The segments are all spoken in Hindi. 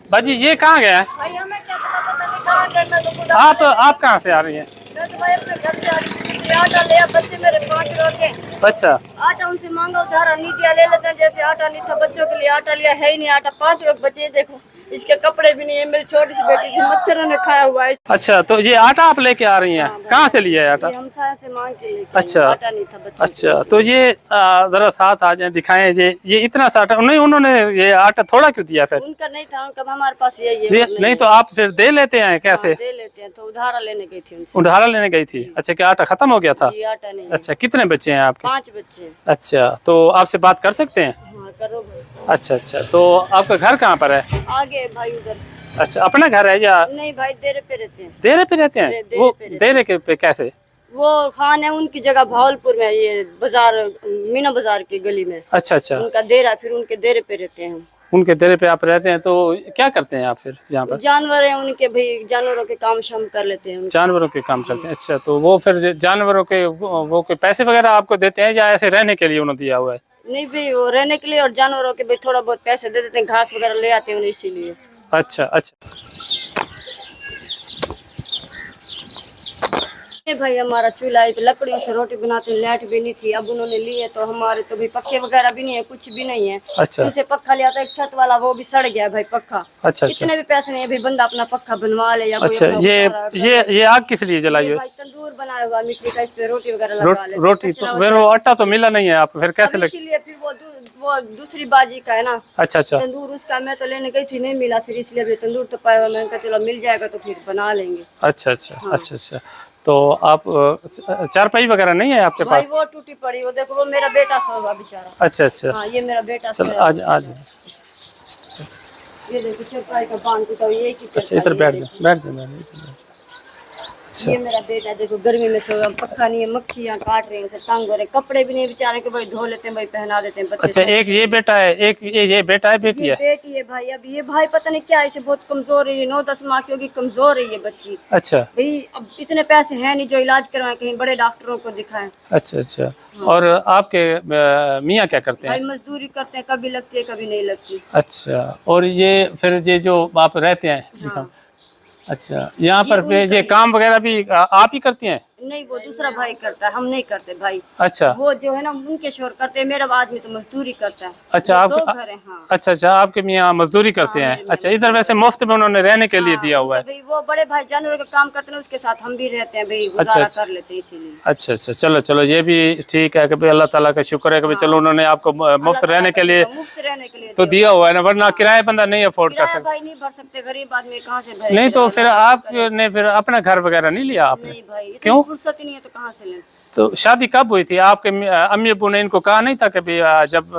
बाजी ये कहाँ गया है? भाई हमें क्या पता नहीं कहाँ करना तो आप कहाँ से आ रही हैं? मैं तो भाई अपने घर से आ रही थी, आटा लिया, बच्चे मेरे 5 रोके। अच्छा आटा उनसे मांगा, उधारा नहीं दिया, ले लेते हैं जैसे आटा नहीं था, बच्चों के लिए आटा लिया, है ही नहीं आटा। 5 लोग बचे, देखो इसके कपड़े भी नहीं है, मेरी छोटी सी बेटी थी, मच्छरों ने खाया हुआ है। अच्छा, तो ये आटा आप लेके आ रही हैं? हाँ, कहाँ से लिया है आटा? ये हमसाया से मांग के लेके आई, अच्छा आटा नहीं था बच्चों अच्छा, के तो ये जरा साथ आ जाए, दिखाएं। ये इतना सा आटा नहीं, उन्होंने ये आटा थोड़ा क्यों दिया फिर? उनका नहीं था, उनका हमारे पास यही है। नहीं तो आप फिर दे लेते हैं कैसे? हाँ, दे लेते हैं, तो उधारा लेने गई थी उनसे। उधारा लेने गई थी? अच्छा, क्या आटा खत्म हो गया था? जी, आटा नहीं है। अच्छा, कितने बच्चे हैं आपके? 5 बच्चे। अच्छा, तो आपसे बात कर सकते हैं? हाँ, करो भाई। अच्छा अच्छा, तो आपका घर कहाँ पर है? आगे भाई उधर। अच्छा, अपना घर है या नहीं भाई, देरे पे रहते हैं। देरे पे रहते हैं? देरे वो पे रहते देरे के पे कैसे? वो खान है, उनकी जगह भावलपुर में, ये बाजार, मीना बाजार की गली में अच्छा अच्छा, उनका डेरा, फिर उनके डेरे पे रहते हैं हम। उनके देरे पे आप रहते हैं, तो क्या करते हैं आप फिर यहाँ पर? जानवर है उनके भाई, जानवरों के काम शाम कर लेते हैं उनके। जानवरों के काम करते हैं? अच्छा, तो वो फिर जानवरों के वो कोई पैसे वगैरह आपको देते हैं या ऐसे रहने के लिए उन्होंने दिया हुआ है? नहीं भाई, वो रहने के लिए, और जानवरों के भाई थोड़ा बहुत पैसे दे देते हैं, घास वगैरह ले आते हैं उन्हें, इसीलिए। अच्छा अच्छा, भाई हमारा चूल्हा है, लकड़ियों से रोटी बनाते हैं, लाइट भी नहीं थी, अब उन्होंने ली है, तो हमारे तो भी पक्के वगैरह भी नहीं है, कुछ भी नहीं है। अच्छा उनसे पक्का लिया था एक छत वाला, वो भी सड़ गया भाई पक्का। अच्छा, इतने भी पैसे नहीं है, भाई बंदा अपना पक्का बनवा ले या कोई अच्छा, अपना ये आग किस लिए जलाई है? भाई तंदूर बनाया हुआ मिट्टी का, इस पे रोटी वगैरह लगा ले। रोटी तो फिर वो आटा तो मिला नहीं है, आप फिर कैसे लगे? इसीलिए फिर वो दूसरी बाजी का है ना। अच्छा अच्छा तंदूर उसका मैं तो लेने गई थी, नहीं मिला, फिर इसलिए भी तंदूर तो पाया हुआ, मैंने कहा चलो मिल जाएगा तो फिर बना लेंगे। अच्छा अच्छा अच्छा अच्छा, तो आप चारपाई वगैरह नहीं है आपके भाई पास? वो टूटी पड़ी, वो देखो, वो मेरा बेटा सो हुआ बेचारा। अच्छा अच्छा, हाँ, ये मेरा बेटा चल सोया आज आज ये देखो चरपाई का बांध टूटा, ये की अच्छा, इधर बैठ जा, बैठ जा। अच्छा ये मेरा बेटा देखो गर्मी में सोया, पक्का नहीं है, मक्खियाँ काट रही हैं, उसे तंग हो रहे, कपड़े भी नहीं बेचारे के भाई धो लेते हैं भाई, पहना देते हैं बच्चे। अच्छा, एक ये बेटा है, एक ये बेटा है, बेटी है? बेटी है भाई। अब ये भाई पता नहीं क्या है, इसे बहुत कमजोर है, 9-10 माह की होगी, कमजोर है ये बच्ची। अच्छा भाई अब इतने पैसे हैं नहीं जो इलाज करवाएं, कहीं बड़े डॉक्टरों को दिखाएं। अच्छा अच्छा, और आपके मियाँ क्या करते भाई हैं? मजदूरी करते हैं, कभी लगती है कभी नहीं लगती। अच्छा, और ये फिर ये जो आप रहते हैं, हाँ। अच्छा, यहाँ पर फिर ये काम वगैरह भी आप ही करती हैं? नहीं, वो दूसरा भाई करता है, हम नहीं करते भाई। अच्छा वो जो है ना उनके शोर करते हैं, मेरा आदमी तो मजदूरी करता है। अच्छा, वो आप 2 घर हैं। हाँ। अच्छा अच्छा, आपके मियाँ मजदूरी करते हैं? अच्छा, इधर वैसे मुफ्त में उन्होंने रहने के लिए दिया हुआ है? भाई वो बड़े भाई जानवरों का काम करते हैं, उसके साथ हम भी रहते हैं भाई, गुजारा कर लेते हैं इसीलिए। अच्छा अच्छा, चलो चलो, ये भी ठीक है कि भाई अल्लाह ताला का शुक्र है कि भाई चलो उन्होंने आपको मुफ्त रहने के लिए तो दिया हुआ है ना, वरना किराया बंदा नहीं अफोर्ड कर सकता। भाई नहीं भर सकते, गरीब आदमी कहाँ से भरे। नहीं तो फिर आपने फिर अपना घर वगैरह नहीं लिया आपने? नहीं भाई, क्यों? फुर्सत ही नहीं है तो कहाँ से लें। तो शादी कब हुई थी आपके? अम्मी अब्बू ने इनको कहा नहीं था कि जब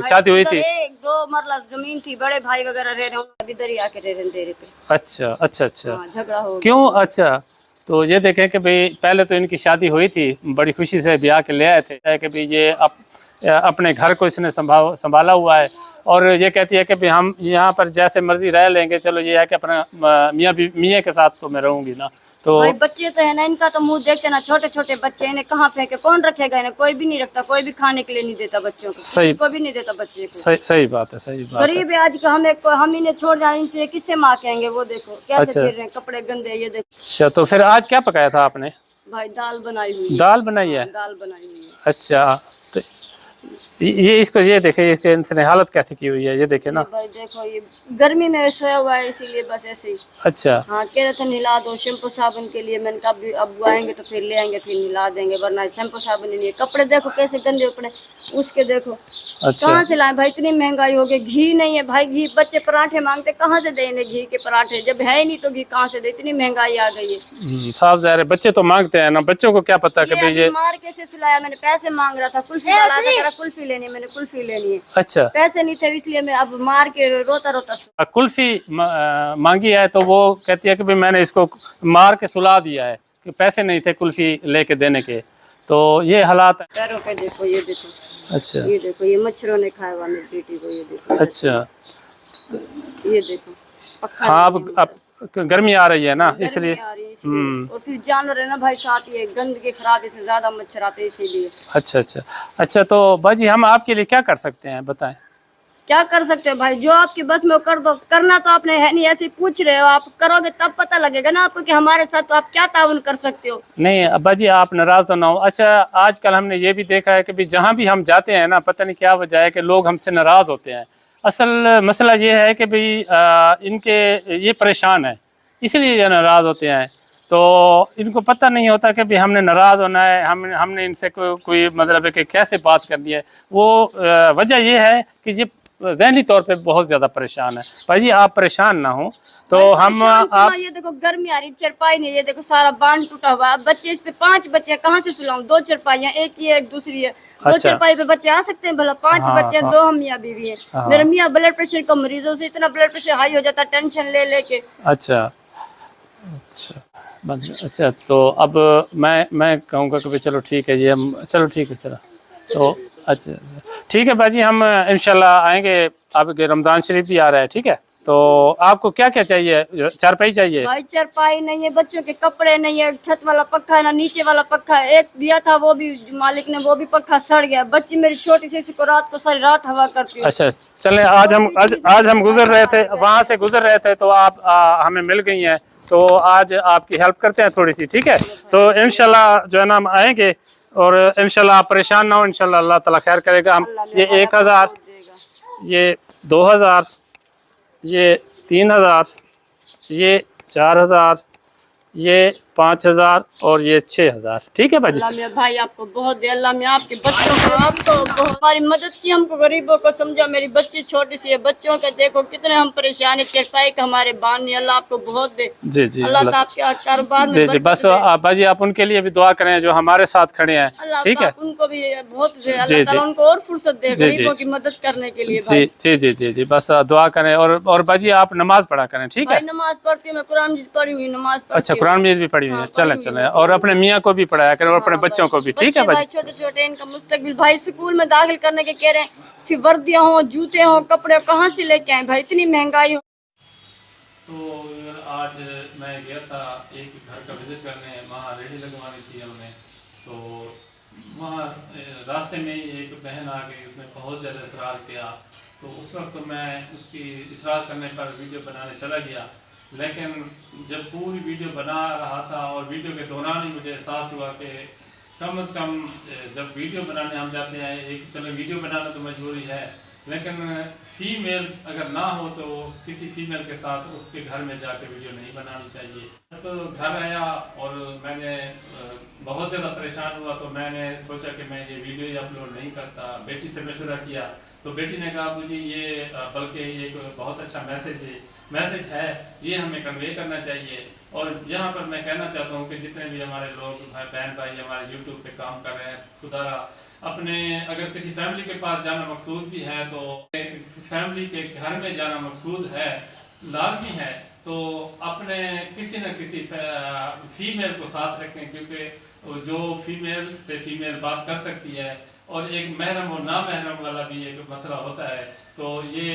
शादी हुई थी? 1-2 मरला जमीन थी, बड़े भाई वगैरह रह रहे हैं, इधर ही आके रह रहे हैं डेरे पे। अच्छा अच्छा अच्छा, झगड़ा हो क्यों? अच्छा, तो ये देखें कि भाई पहले तो इनकी शादी हुई थी, बड़ी खुशी से ब्याह के ले आए थे कि भाई ये अपने घर को इसने संभाला हुआ है, और ये कहती है कि भाई हम यहाँ पर जैसे मर्जी रह लेंगे, चलो ये है कि अपना मियाँ के साथ तो मैं रहूँगी ना। तो भाई बच्चे तो है ना, इनका तो मुंह देखते ना, छोटे छोटे बच्चे, इन्हें कहाँ फेंके, कौन रखेगा इन्हें? कोई भी नहीं रखता, कोई भी खाने के लिए नहीं देता बच्चों को, सही, को भी नहीं देता बच्चे को। सही बात है, सही बात है। गरीब है आज का, हम इन्हें छोड़ जाए, इनसे किससे माँ कहेंगे? वो देखो कैसे फिर रहे हैं, कपड़े गंदे, ये देखो। अच्छा, तो फिर आज क्या पकाया था आपने? भाई दाल बनाई हुई है। दाल बनाई है? दाल बनाई हुई है। अच्छा, तो ये इसको ये देखे, इसके इसने हालत कैसे की हुई है, ये देखे ना भाई देखो, ये गर्मी में सोया हुआ है, इसीलिए बस ऐसे ही। अच्छा, हाँ, कह रहे थे नहला दो शैम्पू साबुन के लिए, मैंने कहा अब आएंगे तो फिर ले आएंगे, फिर नहला देंगे, वरना शैम्पू साबुन ही नहीं है। कपड़े देखो कैसे गंदे पड़े, उसके देखो। अच्छा, कहाँ से लाए भाई, इतनी महंगाई हो गई, घी नहीं है भाई, घी बच्चे पराठे मांगते, कहाँ से दें इन्हें घी के पराठे? जब है ही नहीं तो घी कहाँ से दे? इतनी महंगाई आ गई है। साफ ज़ाहिर है, बच्चे तो मांगते हैं ना, बच्चों को क्या पता कि भाई ये मार कैसे सुलाया, मैंने पैसे मांग रहा था, कुल्फी डाला था, कुल्फी लेनी, मैंने कुल्फी लेनी है। अच्छा, पैसे नहीं थे, इसलिए मैं अब मार के रोता रोता कुल्फी मांगी है, तो वो कहती है कि भाई मैंने इसको मार के सुला दिया है कि पैसे नहीं थे कुल्फी लेके देने के, तो ये हालात है। पैरों पे देखो, ये देखो। अच्छा, ये देखो, ये मच्छरों ने खाया हुआ मेरी बेटी को, ये देखो। अच्छा, ये देखो। हाँ, अब गर्मी आ रही है ना, इसलिए। और फिर जानवर है ना भाई, साथ ये गंदगी खराब, इससे ज्यादा मच्छर आते हैं, इसीलिए। अच्छा अच्छा अच्छा, तो बाजी हम आपके लिए क्या कर सकते हैं, बताएं? क्या कर सकते हो भाई, जो आपकी बस में कर दो, करना तो आपने है नहीं, ऐसे पूछ रहे हो, आप करोगे तब पता लगेगा ना आपको कि हमारे साथ तो आप क्या ताउन कर सकते हो। नहीं अब्बा जी आप नाराज तो ना हो। अच्छा आजकल हमने ये भी देखा है कि भी जहाँ भी हम जाते हैं ना, पता नहीं क्या वजह है कि लोग हमसे नाराज होते हैं। असल मसला ये है कि भाई इनके ये परेशान है, इसीलिए ये नाराज होते हैं। तो इनको पता नहीं होता कि भाई हमने नाराज होना है, हमने इनसे कोई मतलब है कि कैसे बात करनी है। वो वजह ये है कि ये ज़हनी तौर पे बहुत ज़्यादा परेशान है। भाई आप परेशान ना हो तो हम आप ये देखो गर्मी आ रही, चरपाई नहीं, ये देखो सारा बांध टूटा हुआ है, बच्चे इस पे 5 बच्चे कहाँ से सुलाऊं, 2 चरपाइयाँ, एक ही है एक दूसरी है, 2 अच्छा। चरपाई पे बच्चे आ सकते हैं भला, 5 हाँ, बच्चे हैं, हाँ। 2 हम मियाँ बीवी है। हाँ। मेरे मियाँ ब्लड प्रेशर का मरीजों से इतना ब्लड प्रेशर हाई हो जाता है टेंशन ले लेके। अच्छा अच्छा अच्छा। तो अब मैं कहूँगा कि भाई चलो ठीक है, ये हम चलो ठीक है चलो। तो अच्छा ठीक है बाजी, हम इंशाल्लाह आएंगे। आपके रमज़ान शरीफ भी आ रहा है, ठीक है। तो आपको क्या क्या चाहिए? चारपाई चाहिए? भाई चरपाई नहीं है, बच्चों के कपड़े नहीं है, छत वाला पक्का है ना नीचे वाला पक्का है, एक दिया था वो भी मालिक ने, वो भी पक्का सड़ गया। बच्ची मेरी छोटी सी को रात को सारी रात हवा करती है। अच्छा चलें, आज हम गुजर रहे थे, वहाँ से गुजर रहे थे तो आप हमें मिल गई हैं, तो आज आपकी हेल्प करते हैं थोड़ी सी, ठीक है। तो इंशाल्लाह जो है ना हम आएंगे, और इंशाल्लाह आप परेशान ना हो, इंशाल्लाह अल्लाह ताला खैर करेगा। हम ये 1000, ये 2000, ये 3000, ये 4000, ये 5000 और ये 6000, ठीक है भाजी। अल्लाह मियां भाई आपको बहुत दे, अल्लाह मियां आपके बच्चों को, आपको हमारी मदद की, हमको गरीबों को समझा। मेरी बच्ची छोटी सी है, बच्चों के देखो कितने हम परेशान है, चरपाई का हमारे बान नहीं, अल्लाह आपको बहुत दे। जी जी अल्लाह आपके कारोबार में जी बस बाजी आप उनके लिए भी दुआ करें जो हमारे साथ खड़े हैं, ठीक है। उनको भी बहुत दे, जी, अल्लाह ताला जी। उनको और फुर्सत दे गरीबों की मदद करने के लिए। जी जी जी जी जी बस दुआ करें, और बाजी आप नमाज पढ़ा करें, ठीक है। नमाज पढ़ती हूँ मैं, कुरान मजीद पढ़ी हुई, नमाज पढ़ती अच्छा कुरान मजीद भी पढ़ी हुई है, चलें चलें, और अपने मियाँ को भी पढ़ाया करें और अपने बच्चों को भी, ठीक है भाई। छोटे छोटे इनका मुस्तकबिल, भाई स्कूल में दाखिल करने के कह रहे हैं, फिर वर्दियाँ हो, जूते हो, कपड़े कहाँ से लेके आए भाई, इतनी महंगाई हो। तो आज मैं गया था एक घर का विजिट करने, वहाँ रेडी लगवानी थी हमने। तो वहाँ रास्ते में एक बहन आ गई, उसने बहुत ज़्यादा इसरार किया। तो उस वक्त तो मैं उसकी इसरार करने पर वीडियो बनाने चला गया, लेकिन जब पूरी वीडियो बना रहा था और वीडियो के दौरान ही मुझे एहसास हुआ कि कम से कम जब वीडियो बनाने हम जाते हैं, एक चलो वीडियो बनाना तो मजबूरी है, लेकिन फीमेल अगर ना हो तो किसी फीमेल के साथ उसके घर में जाकर वीडियो नहीं बनानी चाहिए। तो घर आया और मैंने बहुत ज़्यादा परेशान हुआ, तो मैंने सोचा कि मैं ये वीडियो ही अपलोड नहीं करता। बेटी से मशवरा किया तो बेटी ने कहा मुझे ये बल्कि एक बहुत अच्छा मैसेज है, ये हमें कन्वे करना चाहिए। और यहाँ पर मैं कहना चाहता हूँ कि जितने भी हमारे लोग बहन भाई हमारे यूट्यूब पे काम कर रहे हैं, खुदारा अपने अगर किसी फैमिली के पास जाना मकसूद भी है, तो फैमिली के घर में जाना मकसूद है, लाजमी है, तो अपने किसी न किसी फीमेल को साथ रखें, क्योंकि जो फीमेल से फीमेल बात कर सकती है, और एक महरम और ना महरम वाला भी एक मसला होता है। तो ये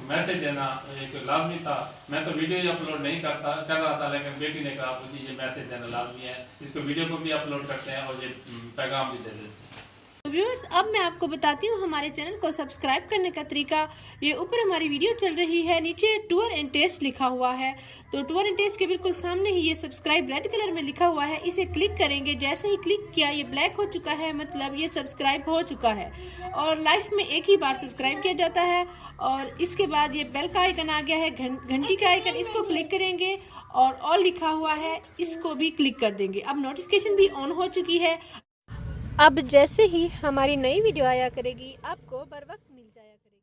मैसेज देना एक लाजमी था। मैं तो वीडियो ही अपलोड नहीं कर रहा था, लेकिन बेटी ने कहा मुझे ये मैसेज देना लाजमी है, इसको वीडियो को भी अपलोड करते हैं और ये पैगाम भी दे देते हैं। व्यूअर्स अब मैं आपको बताती हूँ हमारे चैनल को सब्सक्राइब करने का तरीका। ये ऊपर हमारी वीडियो चल रही है, नीचे टूर एंड टेस्ट लिखा हुआ है, तो टूर एंड टेस्ट के बिल्कुल सामने ही ये सब्सक्राइब रेड कलर में लिखा हुआ है, इसे क्लिक करेंगे। जैसे ही क्लिक किया ये ब्लैक हो चुका है, मतलब ये सब्सक्राइब हो चुका है, और लाइफ में एक ही बार सब्सक्राइब किया जाता है। और इसके बाद ये बेल का आइकन आ गया है, घंटी का आइकन, इसको क्लिक करेंगे और ऑल लिखा हुआ है, इसको भी क्लिक कर देंगे। अब नोटिफिकेशन भी ऑन हो चुकी है। अब जैसे ही हमारी नई वीडियो आया करेगी आपको बर वक्त मिल जाया करेगी।